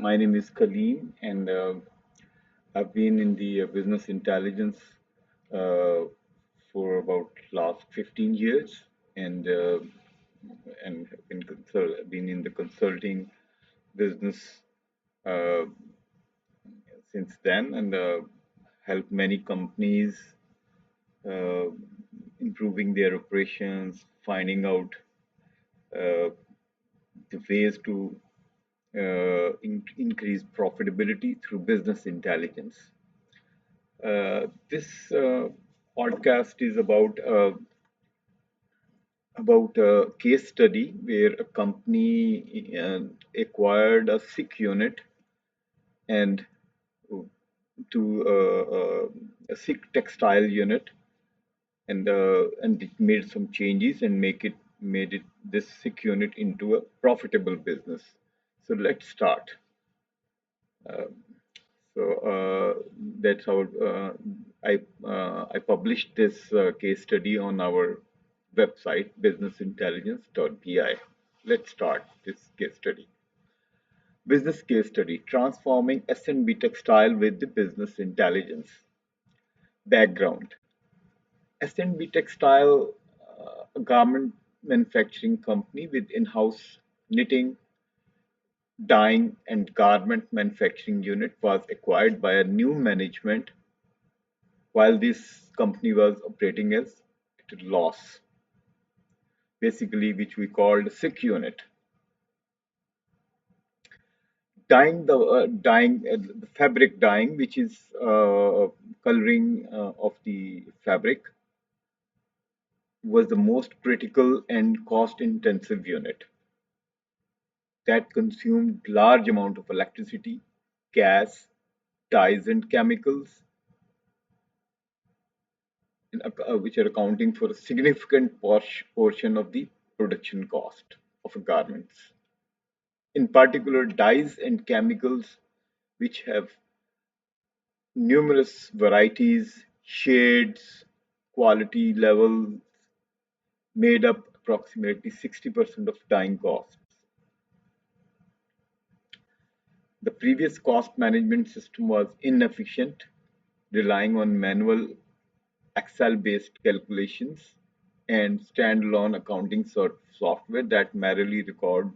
My name is Kaleem, and I've been in the business intelligence uh, for about last 15 years, and have been in the consulting business uh, since then, and helped many companies uh, improving their operations, finding out uh, the ways to increase profitability through business intelligence. This podcast is about a case study where a company acquired a sick unit and to a sick textile unit, and it made some changes and make it made it this sick unit into a profitable business. So let's start. Uh, so that's how I published this case study on our website businessintelligence.bi. Let's start this case study. Business case study: transforming S&B Textile with the business intelligence. Background: S&B Textile, a garment manufacturing company with in-house knitting, dyeing, and garment manufacturing unit, was acquired by a new management while this company was operating as at a loss, basically, which we called sick unit. The fabric dyeing, which is coloring of the fabric, was the most critical and cost intensive unit that consumed large amount of electricity, gas, dyes, and chemicals, which are accounting for a significant portion of the production cost of garments. In particular, dyes and chemicals, which have numerous varieties, shades, quality levels, made up approximately 60% of dyeing costs. The previous cost management system was inefficient, relying on manual Excel-based calculations and standalone accounting software that merely record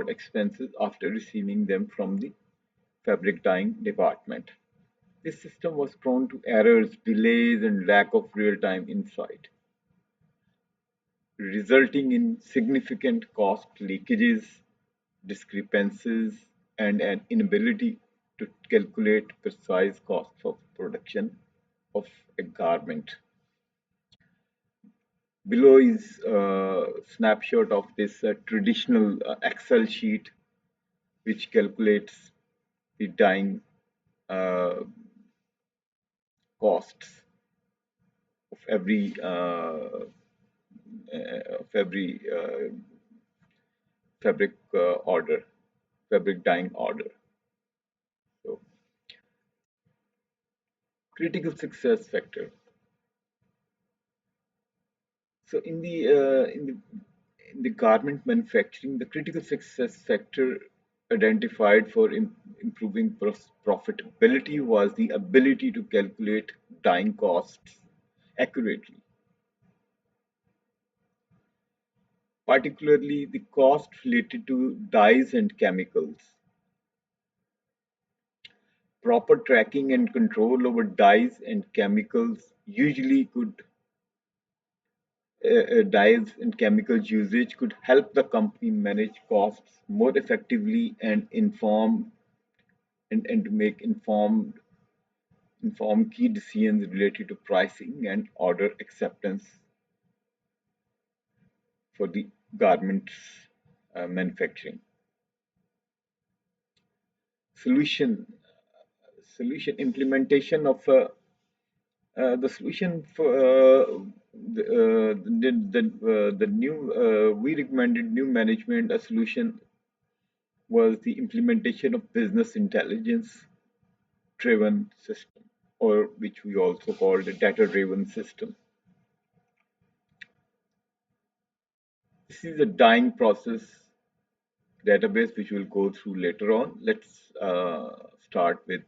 expenses after receiving them from the fabric dyeing department. This system was prone to errors, delays, and lack of real-time insight, resulting in significant cost leakages, discrepancies, and an inability to calculate precise costs of production of a garment. Below is a snapshot of this traditional Excel sheet which calculates the dyeing uh, costs of every fabric order, fabric dyeing order. So, critical success factor. So, in the garment manufacturing, the critical success factor identified for improving profitability was the ability to calculate dyeing costs accurately, particularly the cost related to dyes and chemicals. Proper tracking and control over dyes and chemicals usually could dyes and chemicals usage could help the company manage costs more effectively and to make informed key decisions related to pricing and order acceptance for the garments manufacturing. Solution Solution implementation of the solution for the new we recommended new management. A solution was the implementation of business intelligence driven system, or which we also called a data driven system. This is a dyeing process database, which we'll go through later on. Let's start with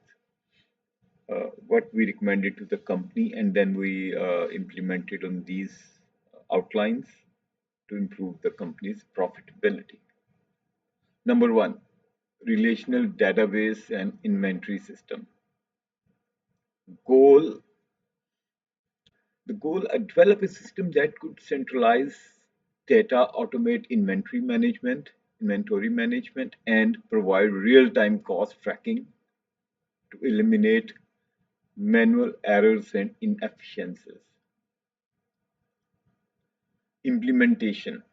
what we recommended to the company, and then we implemented on these outlines to improve the company's profitability. Number one, relational database and inventory system. Goal The goal, develop a system that could centralize data, automate inventory management, and provide real-time cost tracking to eliminate manual errors and inefficiencies. Implementation.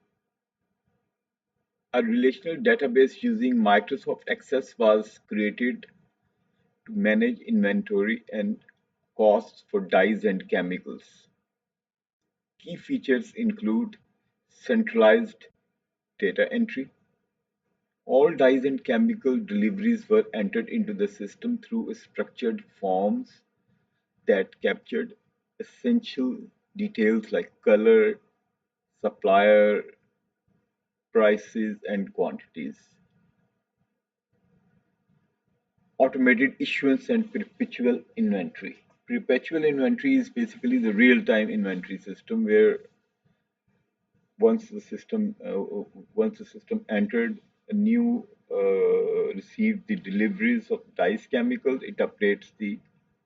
A relational database using Microsoft Access was created to manage inventory and costs for dyes and chemicals. Key features include centralized data entry. All dyes and chemical deliveries were entered into the system through structured forms that captured essential details like color, supplier, prices, and quantities. Automated issuance and perpetual inventory. Perpetual inventory is basically the real-time inventory system where once the system once the system entered a new received the deliveries of dyes chemicals, it updates the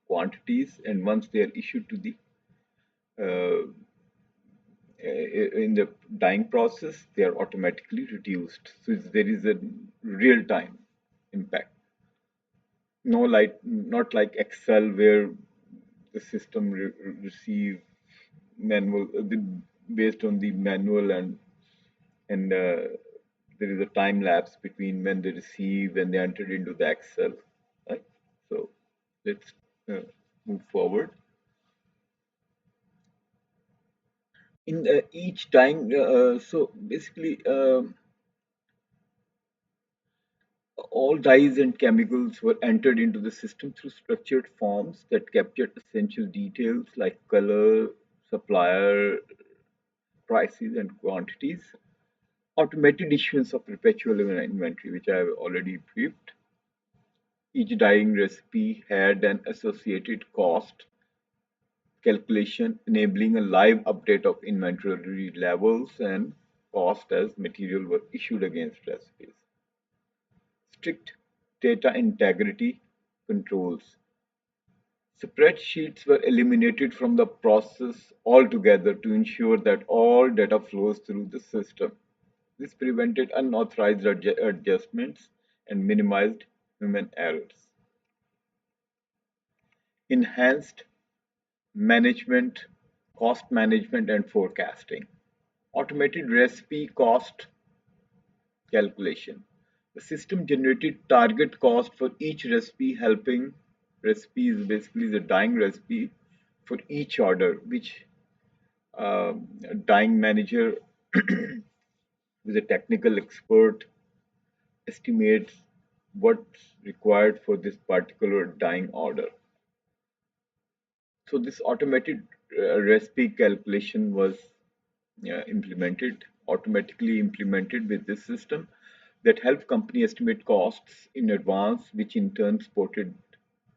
quantities, and once they are issued to the uh, in the dyeing process, they are automatically reduced. So there is a real-time impact. No, like not like Excel where the system receive manual based on the manual, and there is a time lapse between when they receive and they entered into the Excel. Right? So let's uh, move forward. In each time, so basically, all dyes and chemicals were entered into the system through structured forms that captured essential details like color, supplier, prices, and quantities. Automated issuance of perpetual inventory, which I have already briefed. Each dyeing recipe had an associated cost calculation, enabling a live update of inventory levels and cost as material were issued against recipes. Strict data integrity controls. Spreadsheets were eliminated from the process altogether to ensure that all data flows through the system. This prevented unauthorized adjustments and minimized human errors. Enhanced management, cost management, and forecasting. Automated recipe cost calculation. The system generated target cost for each recipe, helping recipe is basically the dyeing recipe for each order, which a dyeing manager with a technical expert estimates what's required for this particular dyeing order. So this automated recipe calculation was automatically implemented with this system that helped company estimate costs in advance, which in turn supported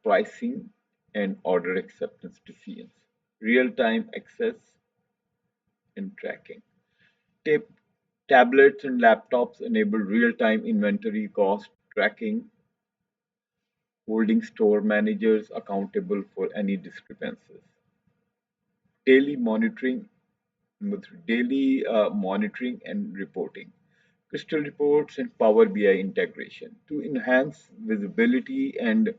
pricing and order acceptance decisions. Real-time access and tracking. Tape, tablets and laptops enable real-time inventory cost tracking, holding store managers accountable for any discrepancies. Daily monitoring, monitoring and reporting. Crystal reports and Power BI integration to enhance visibility and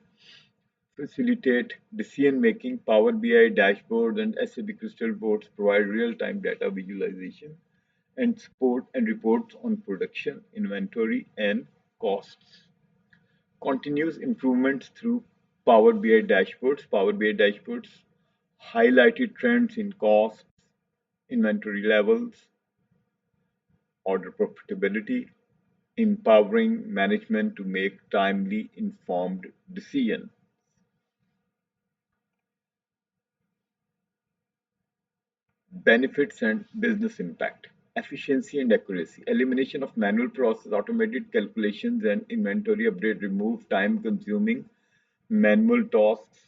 facilitate decision making. Power BI dashboards and SAP Crystal reports provide real-time data visualization and support and reports on production, inventory, and costs. Continuous improvements through Power BI dashboards. Power BI dashboards highlighted trends in costs, inventory levels, order profitability, empowering management to make timely, informed decisions. Benefits and business impact. efficiency and accuracy, elimination of manual process, automated calculations, and inventory update, remove time consuming manual tasks,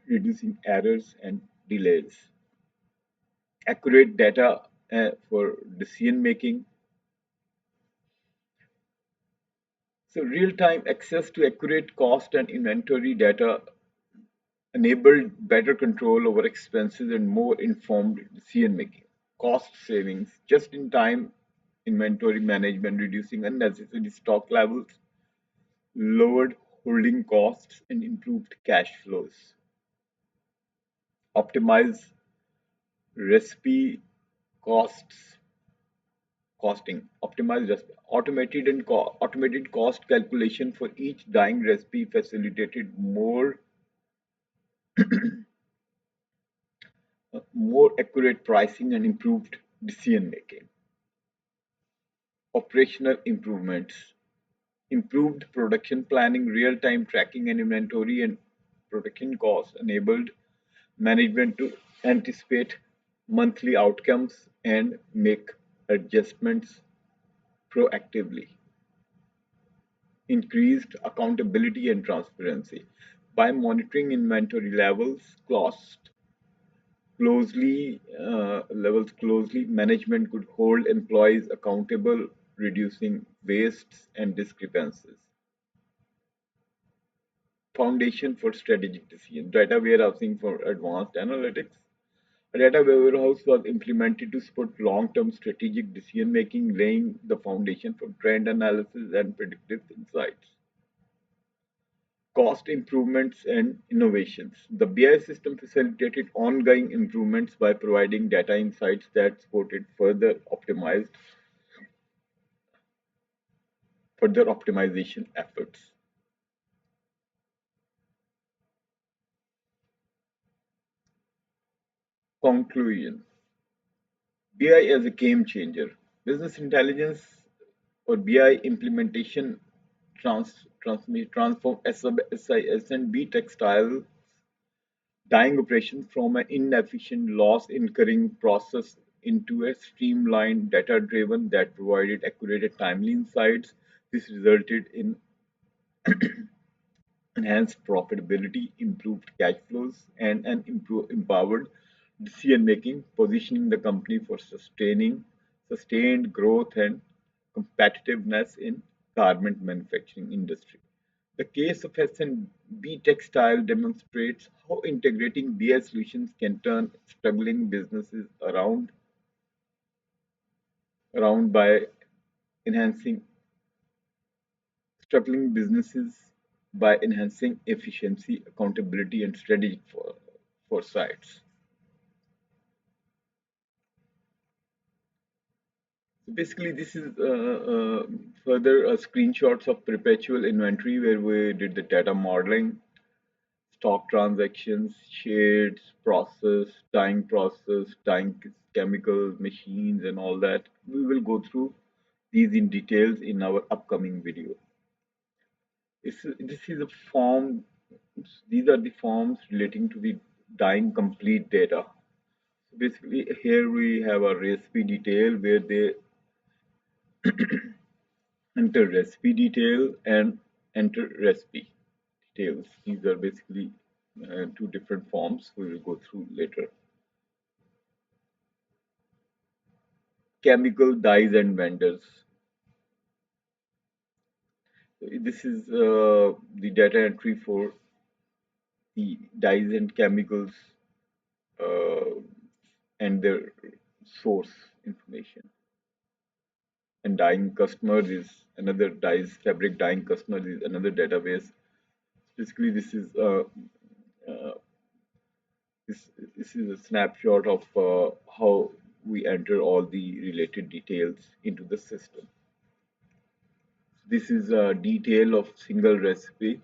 reducing errors and delays. Accurate data for decision making. So, real time access to accurate cost and inventory data enabled better control over expenses and more informed decision making. Cost savings, just in time inventory management, reducing unnecessary stock levels, lowered holding costs, and improved cash flows. Optimize recipe costs, costing. Optimize automated cost calculation for each dyeing recipe facilitated more accurate pricing and improved decision making. Operational improvements, improved production planning, real-time tracking and inventory and production costs enabled management to anticipate monthly outcomes and make adjustments proactively. Increased accountability and transparency. By monitoring inventory levels closely, management could hold employees accountable, reducing wastes and discrepancies. Foundation for strategic decision. Data warehousing for advanced analytics. A data warehouse was implemented to support long-term strategic decision-making, laying the foundation for trend analysis and predictive insights. Cost improvements and innovations. The BI system facilitated ongoing improvements by providing data insights that supported further optimization efforts. Conclusion. BI as a game changer. Business intelligence or BI implementation transform S&B Textile dyeing operations from an inefficient, loss incurring process into a streamlined, data driven that provided accurate and timely insights. This resulted in enhanced profitability, improved cash flows, and an empowered decision making, positioning the company for sustained growth and competitiveness in garment manufacturing industry. The case of S&B Textile demonstrates how integrating BI solutions can turn struggling businesses around by enhancing struggling businesses by enhancing efficiency, accountability, and strategic foresights. So basically, this is further screenshots of perpetual inventory where we did the data modeling, stock transactions, shades, dyeing chemicals, machines, and all that. We will go through these in details in our upcoming video. This is a form. These are the forms relating to the dyeing complete data. So basically, here we have a recipe detail where they enter recipe detail and enter recipe details. These are basically two different forms we will go through later. Chemical dyes and vendors. This is the data entry for the dyes and chemicals uh, and their source information. And dyeing customers is another dyes fabric dyeing customers is another database. Basically, uh, this is a snapshot of how we enter all the related details into the system. This is a detail of single recipe.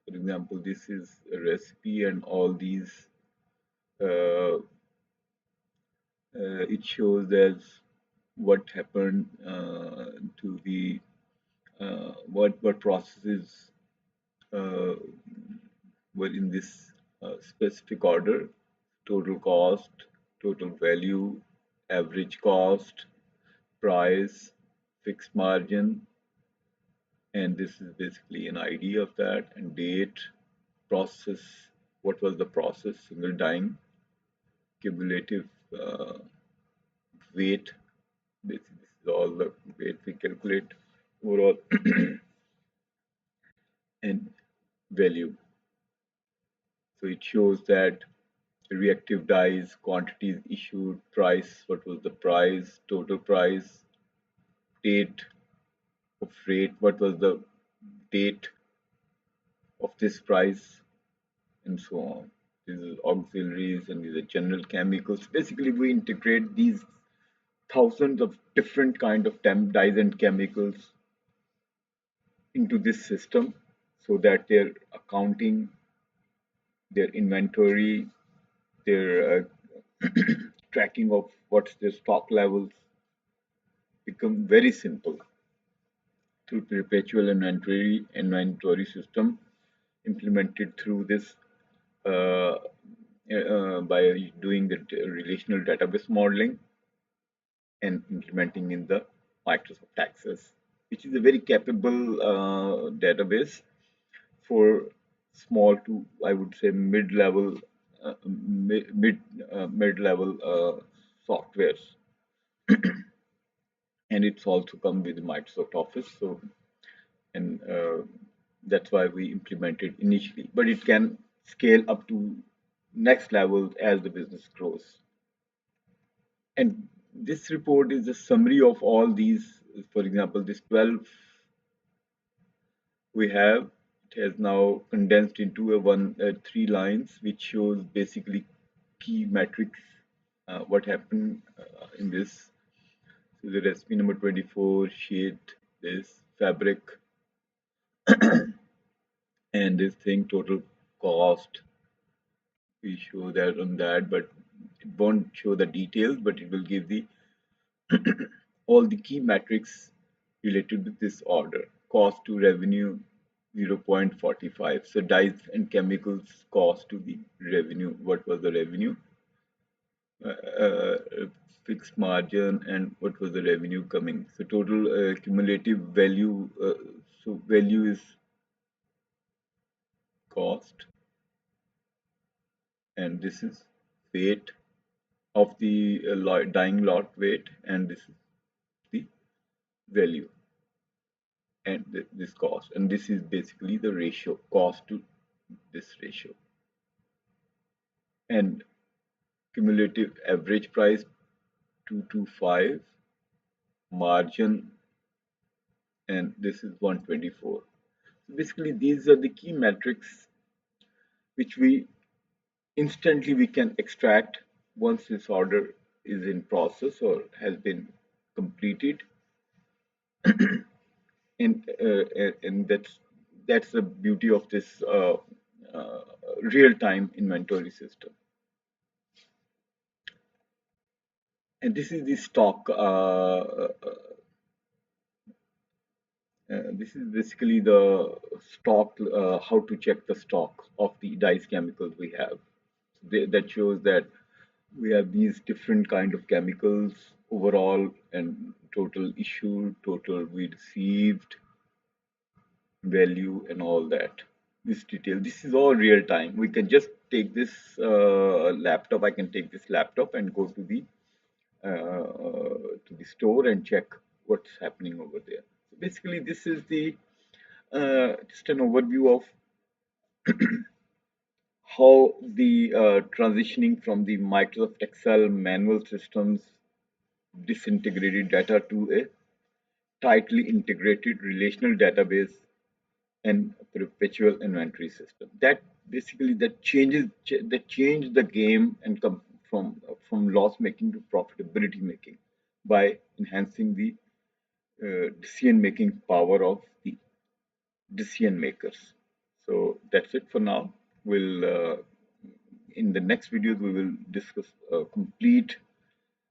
For example, this is a recipe and all these uh, it shows as what happened to the what processes uh, were in this specific order: total cost, total value, average cost, price, fixed margin, and this is basically an idea of that, and date, process, what was the process, single dyeing, cumulative weight. This is all the weight we calculate overall, and value. So it shows that reactive dyes, quantities issued, price, what was the price, total price, date of rate, what was the date of this price, and so on. These are auxiliaries and these are general chemicals. Basically, we integrate these thousands of different kind of dyes and chemicals into this system so that their accounting, their inventory, their tracking of what's their stock levels become very simple through perpetual inventory system implemented through this uh, by doing the relational database modeling and implementing in the Microsoft Access, which is a very capable database for small to, I would say, mid-level mid-level softwares, and it's also come with Microsoft Office. So, and that's why we implemented initially, but it can scale up to next level as the business grows. And this report is a summary of all these. For example, this 12 we have, it has now condensed into a one three lines, which shows basically key metrics, what happened in this. So the recipe number 24, sheet, this fabric, and this thing total cost. We show that on that, but it won't show the details, but it will give the all the key metrics related to this order. Cost to revenue 0.45. So dyes and chemicals cost to the revenue. What was the revenue? Uh, uh, Fixed margin, and what was the revenue coming? So total cumulative value. So value is cost, and this is weight of the dyeing lot weight, and this is the value and this cost, and this is basically the ratio cost to this ratio, and cumulative average price 225, margin, and this is 124. So basically these are the key metrics which we can extract once this order is in process or has been completed, and that's the beauty of this uh, real-time inventory system. And this is the stock. This is basically the stock. How to check the stock of the dyes chemicals we have. That shows that we have these different kind of chemicals overall, and total issued, total we received, value, and all that. This detail. This is all real time. We can just take this laptop. I can take this laptop and go to the store and check what's happening over there. So basically, this is the just an overview of how the transitioning from the Microsoft Excel manual systems disintegrated data to a tightly integrated relational database and perpetual inventory system. That basically that changed the game and come from loss making to profitability making by enhancing the decision making power of the decision makers. So that's it for now. We'll in the next videos we will discuss complete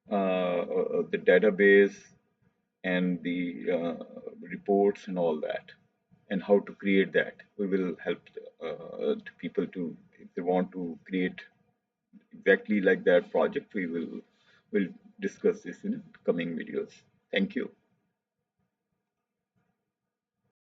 the database and the reports and all that, and how to create that. We will help to people to, if they want to create exactly like that project, we will discuss this in coming videos. Thank you.